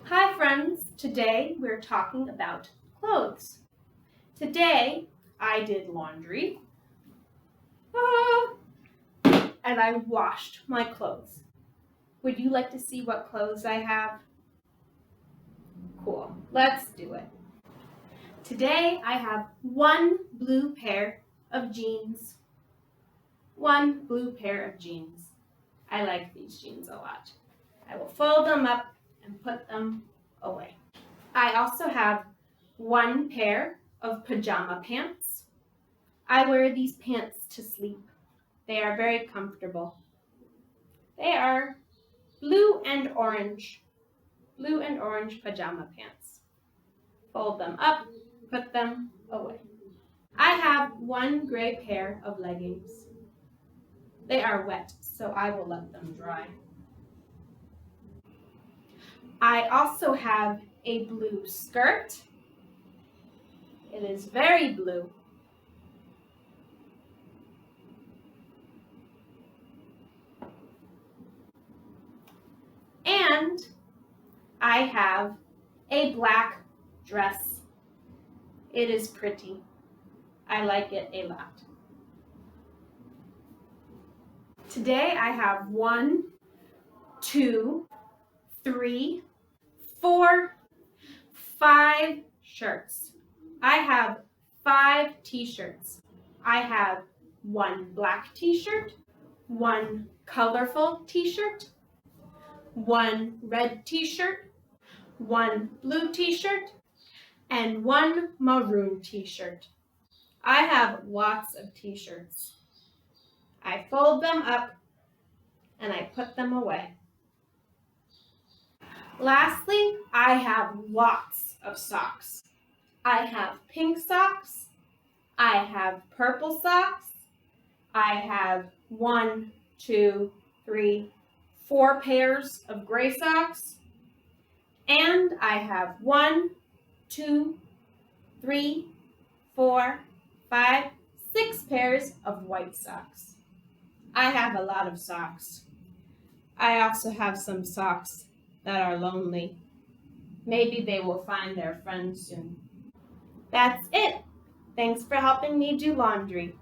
Hi friends, today we're talking about clothes. Today I did laundry and I washed my clothes. Would you like to see what clothes I have? Cool, let's do it. Today I have one blue pair of jeans. One blue pair of jeans. I like these jeans a lot. I will fold them up and put them away. I also have one pair of pajama pants. I wear these pants to sleep. They are very comfortable. They are blue and orange pajama pants. Fold them up, put them away. I have one gray pair of leggings. They are wet, so I will let them dry. I also have a blue skirt. It is very blue. And I have a black dress. It is pretty. I like it a lot. Today I have 1, 2, 3, 4, 5 shirts. I have 5 t-shirts. I have one black t-shirt, one colorful t-shirt, one red t-shirt, one blue t-shirt, and one maroon t-shirt. I have lots of t-shirts. I fold them up and I put them away. Lastly, I have lots of socks. I have pink socks. I have purple socks. I have 1, 2, 3, 4 pairs of gray socks. And I have 1, 2, 3, 4, 5, 6 pairs of white socks. I have a lot of socks. I also have some socks that are lonely. Maybe they will find their friends soon. That's it. Thanks for helping me do laundry.